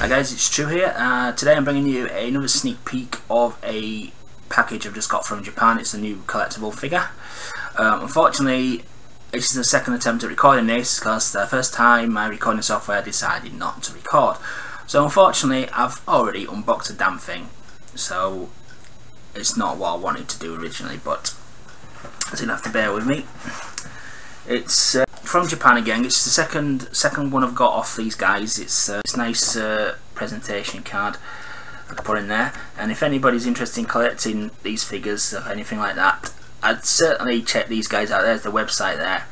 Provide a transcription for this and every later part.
Hi guys, it's True here. Today I'm bringing you another sneak peek of a package I've just got from Japan. It's a new collectible figure. Unfortunately, this is the second attempt at recording this because the first time my recording software decided not to record. So unfortunately I've already unboxed the damn thing. So it's not what I wanted to do originally, but you're gonna have to bear with me. It's from Japan again. It's the second one I've got off these guys. It's this nice presentation card I can put in there, and if anybody's interested in collecting these figures or anything like that, I'd certainly check these guys out. There's the website there.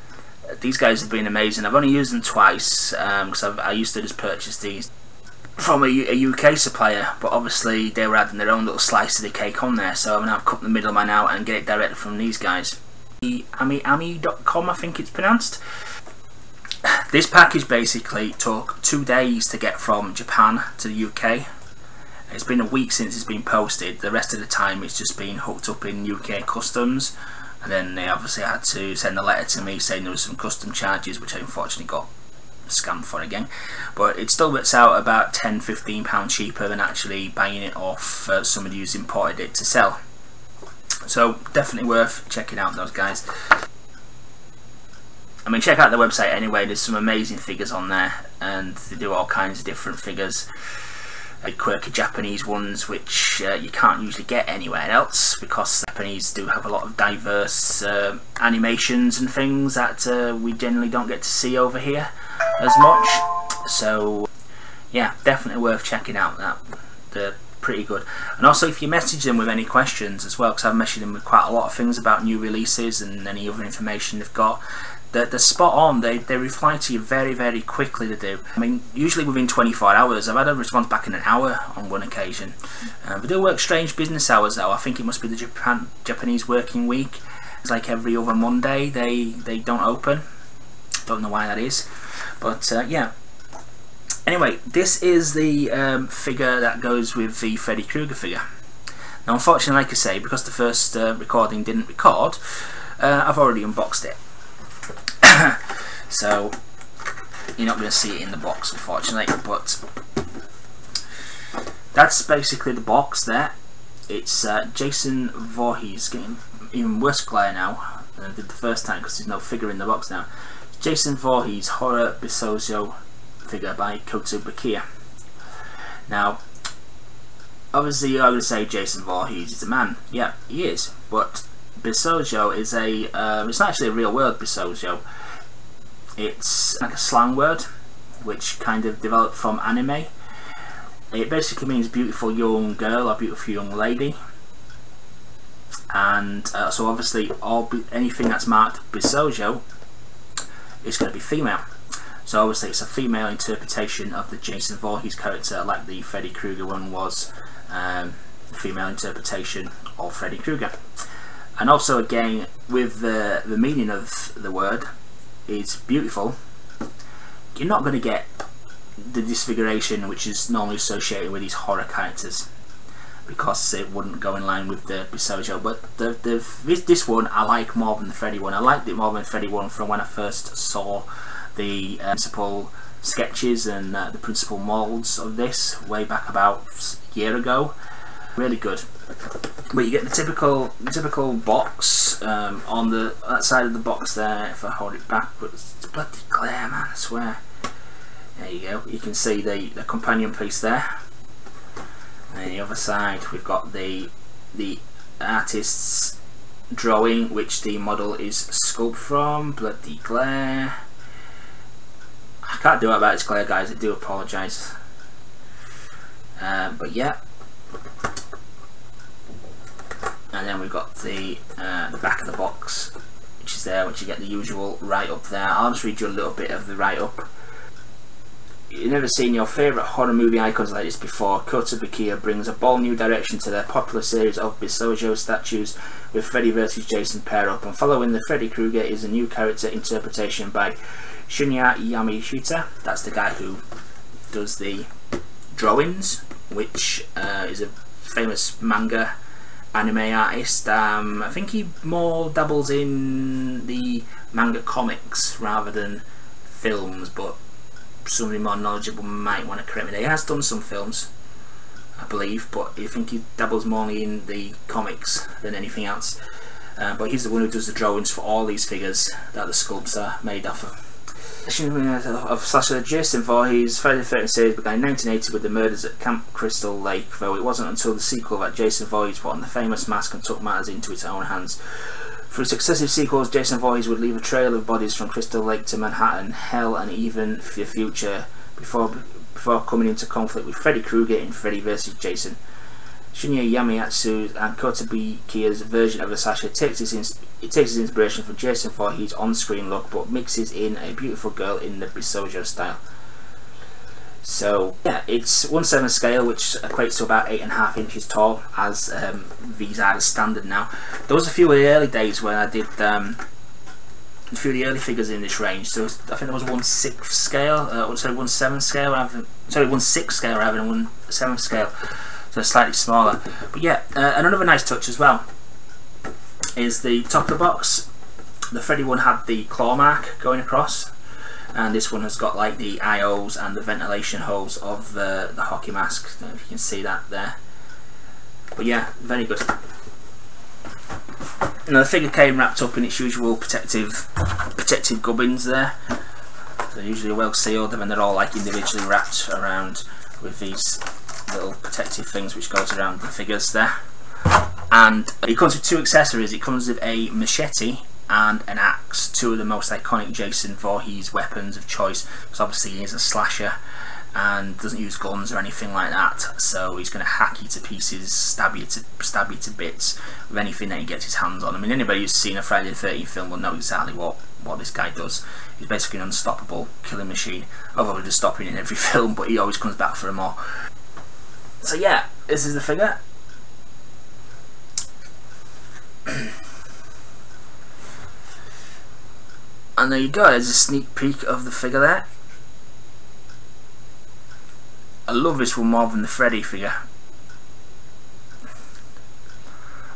These guys have been amazing. I've only used them twice because I used to just purchase these from a UK supplier, but obviously they were adding their own little slice of the cake on there, so I'm going to cut the middleman out and get it directly from these guys. Ami.com, I think it's pronounced. This package basically took 2 days to get from Japan to the UK. It's been a week since it's been posted. The rest of the time it's just been hooked up in UK customs, and then they obviously had to send a letter to me saying there was some custom charges, which I unfortunately got scammed for again. But it still works out about £10–15 cheaper than actually buying it off somebody who's imported it to sell. So definitely worth checking out those guys. I mean, check out the website anyway. There's some amazing figures on there, and they do all kinds of different figures, quirky Japanese ones which you can't usually get anywhere else, because Japanese do have a lot of diverse animations and things that we generally don't get to see over here as much. So yeah, definitely worth checking out. They're pretty good. And also, if you message them with any questions as well, because I've messaged them with quite a lot of things about new releases and any other information they've got, they're spot on. They reply to you very quickly. They do. I mean, usually within 24 hours. I've had a response back in an hour on one occasion. They do work strange business hours though. I think it must be the Japanese working week. It's like every other Monday they don't open. Don't know why that is, but yeah. Anyway, this is the figure that goes with the Freddy Krueger figure. Now unfortunately, like I say, because the first recording didn't record, I've already unboxed it. So you're not going to see it in the box unfortunately, but that's basically the box there. It's Jason Voorhees, getting even worse glare now than I did the first time because there's no figure in the box now. Jason Voorhees Horror Bishoujo figure by Kotobukiya. Now obviously you're going to say Jason Voorhees is a man. Yeah, he is, but Bishoujo is it's not actually a real word, Bishoujo. It's like a slang word which kind of developed from anime. It basically means beautiful young girl or beautiful young lady, and so obviously anything that's marked Bishoujo is going to be female. So obviously it's a female interpretation of the Jason Voorhees character, like the Freddy Krueger one was the female interpretation of Freddy Krueger. And also again, with the meaning of the word is beautiful, you're not going to get the disfiguration which is normally associated with these horror characters, because it wouldn't go in line with the Bishoujo. But this one I like more than the Freddy one. I liked it more than the Freddy one from when I first saw the principal sketches and the principal molds of this way back about a year ago. Really good. But you get the typical box on that side of the box there. If I hold it back, but it's bloody glare, man, I swear. There you go. You can see the companion piece there. And on the other side we've got the artist's drawing, which the model is sculpted from. Bloody glare. I can't do it about this glare, guys. I do apologise. But yeah. And then we've got the back of the box, which is there, which you get the usual write-up there. I'll just read you a little bit of the write-up. You've never seen your favourite horror movie icons like this before. Kotobukiya brings a bold new direction to their popular series of Bishoujo statues with Freddy vs Jason pair up, and following the Freddy Krueger is a new character interpretation by Shunya Yamashita. That's the guy who does the drawings, which is a famous manga anime artist. I think he more dabbles in the manga comics rather than films, but somebody more knowledgeable might want to correct me there. He has done some films, I believe, but I think he dabbles more in the comics than anything else. But he's the one who does the drawings for all these figures that the sculpts are made off of. Of slasher Jason Voorhees, Friday the 13th series began in 1980 with the murders at Camp Crystal Lake, though it wasn't until the sequel that Jason Voorhees put on the famous mask and took matters into its own hands. Through successive sequels, Jason Voorhees would leave a trail of bodies from Crystal Lake to Manhattan, Hell and even the future before coming into conflict with Freddy Krueger in Freddy vs. Jason. Shinya Yamamatsu and Kotobukiya's version of the slasher takes its inspiration from Jason Voorhees' on-screen look, but mixes in a beautiful girl in the Bishoujo style. So yeah, it's 1/7 scale, which equates to about 8.5 inches tall, as these are the standard now. There was a few of the early days when I did a few of the early figures in this range. So I think there was 1/6 scale, 1/7 scale, 1/6 scale rather than 1/7 scale. So slightly smaller. But yeah, and another nice touch as well is the top of the box. The Freddy one had the claw mark going across, and this one has got like the eye holes and the ventilation holes of the hockey mask. I don't know if you can see that there. But yeah, very good. Now the figure came wrapped up in its usual protective gubbins there. They're usually well sealed, and they're all like individually wrapped around with these little protective things which goes around the figures there. And it comes with two accessories. It comes with a machete and an axe, two of the most iconic Jason Voorhees weapons of choice, because obviously he is a slasher and doesn't use guns or anything like that, so he's going to hack you to pieces, stab you to bits with anything that he gets his hands on. I mean, anybody who's seen a Friday the 13th film will know exactly what this guy does. He's basically an unstoppable killing machine, although he does stop him in every film, but he always comes back for more. So yeah, this is the figure. And there you go, there's a sneak peek of the figure there. I love this one more than the Freddy figure.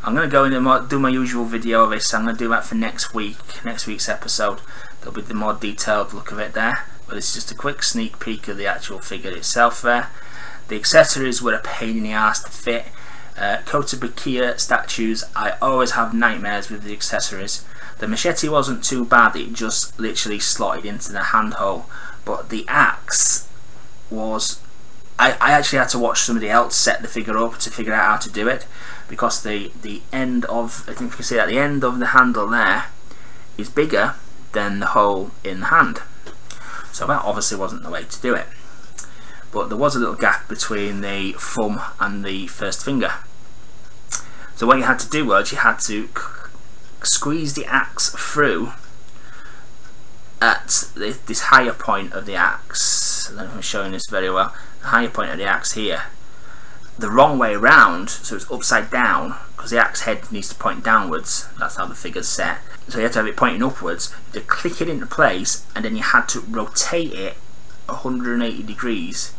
I'm going to go in and do my usual video of this. I'm going to do that for next week's episode. There'll be the more detailed look of it there. But it's just a quick sneak peek of the actual figure itself there. The accessories were a pain in the ass to fit. Kotobukiya statues, I always have nightmares with the accessories. The machete wasn't too bad, it just literally slotted into the handhole. But the axe was... I actually had to watch somebody else set the figure up to figure out how to do it, because the end of, I think you can see that the end of the handle there is bigger than the hole in the hand. So that obviously wasn't the way to do it. But there was a little gap between the thumb and the first finger. So what you had to do was you had to squeeze the axe through at this higher point of the axe. I don't know if I'm showing this very well. The higher point of the axe here, the wrong way round, so it's upside down, because the axe head needs to point downwards. That's how the figure's set. So you had to have it pointing upwards to click it into place, and then you had to rotate it 180 degrees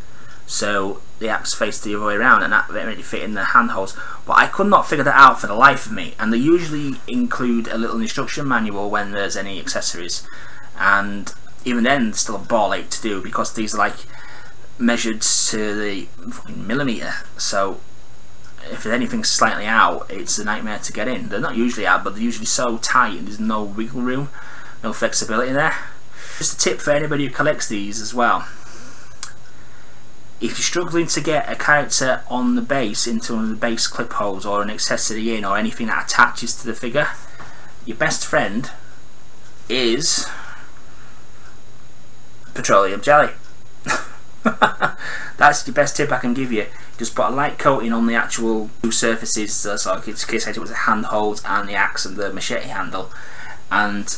so the axe faced the other way around, and that made it fit in the handholds. But I could not figure that out for the life of me, and they usually include a little instruction manual when there's any accessories, and even then it's still a ball ache to do, because these are like measured to the millimetre, so if there's anything slightly out, it's a nightmare to get in. They're not usually out, but they're usually so tight and there's no wiggle room, no flexibility there. Just a tip for anybody who collects these as well: if you're struggling to get a character on the base into one of the base clip holes, or an accessory in, or anything that attaches to the figure, your best friend is petroleum jelly. That's the best tip I can give you. Just put a light coating on the actual two surfaces, so in case it was the handholds and the axe and the machete handle, and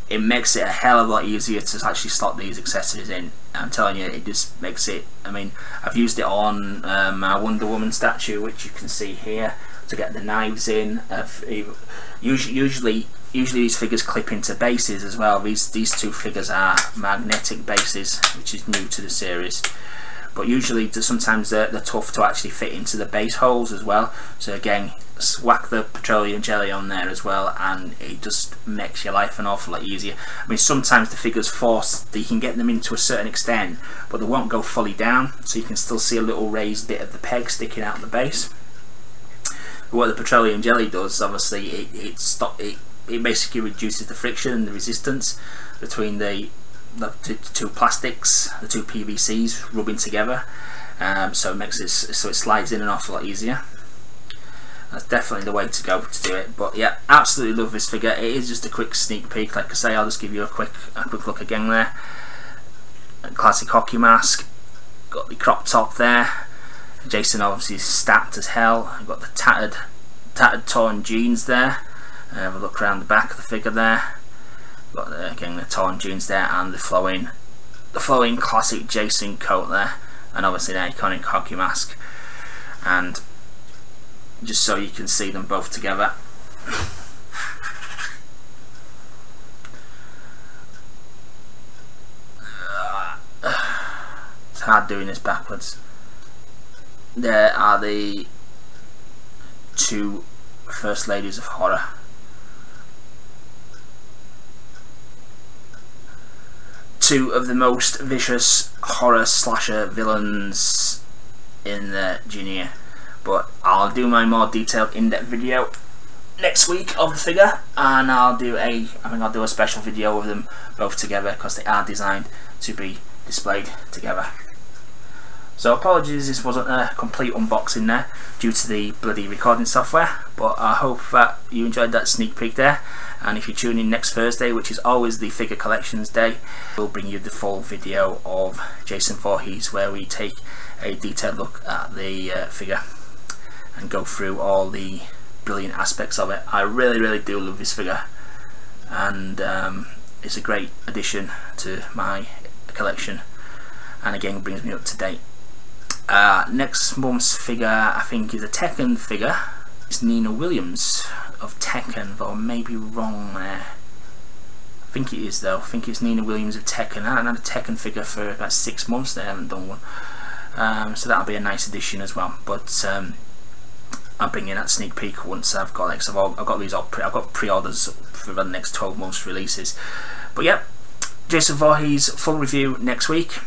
it makes it a hell of a lot easier to actually slot these accessories in. I'm telling you, it just makes it, I mean, I've used it on my Wonder Woman statue, which you can see here, to get the knives in. Usually these figures clip into bases as well. These two figures are magnetic bases, which is new to the series. But usually sometimes they're tough to actually fit into the base holes as well. So again, whack the petroleum jelly on there as well, and it just makes your life an awful lot easier. I mean, sometimes the figures force that you can get them into a certain extent, but they won't go fully down, so you can still see a little raised bit of the peg sticking out the base. But what the petroleum jelly does, obviously, it basically reduces the friction and the resistance between the two plastics, the two PVCs rubbing together, so it makes it so it slides in an awful lot easier. That's definitely the way to go to do it. But yeah, absolutely love this figure. It is just a quick sneak peek. Like I say, I'll just give you a quick look again there. A classic hockey mask. Got the crop top there. Jason obviously is stacked as hell. I've got the tattered torn jeans there. Have a look around the back of the figure there. Got again the torn jeans there, and the flowing classic Jason coat there, and obviously the iconic hockey mask. And just so you can see them both together. It's hard doing this backwards. There are the two first ladies of horror. Two of the most vicious horror slasher villains in the genre. But I'll do my more detailed in-depth video next week of the figure, and I think I'll do a special video of them both together because they are designed to be displayed together. So apologies this wasn't a complete unboxing there due to the bloody recording software, but I hope that you enjoyed that sneak peek there. And if you tune in next Thursday, which is always the figure collections day, we'll bring you the full video of Jason Voorhees, where we take a detailed look at the figure and go through all the brilliant aspects of it. I really do love this figure, and it's a great addition to my collection, and again brings me up to date. Next month's figure I think is a Tekken figure. It's Nina Williams of Tekken, though I may be wrong there. I think it is though. I think it's Nina Williams of Tekken. I haven't had a Tekken figure for about 6 months. They haven't done one, so that'll be a nice addition as well. But I'll bring in that sneak peek once I've got like, so I've got these all I've got pre-orders for the next 12 months releases. But yeah, Jason Voorhees full review next week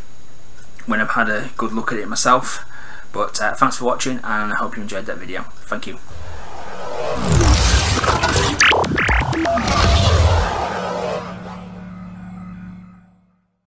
when I've had a good look at it myself. But thanks for watching, and I hope you enjoyed that video. Thank you.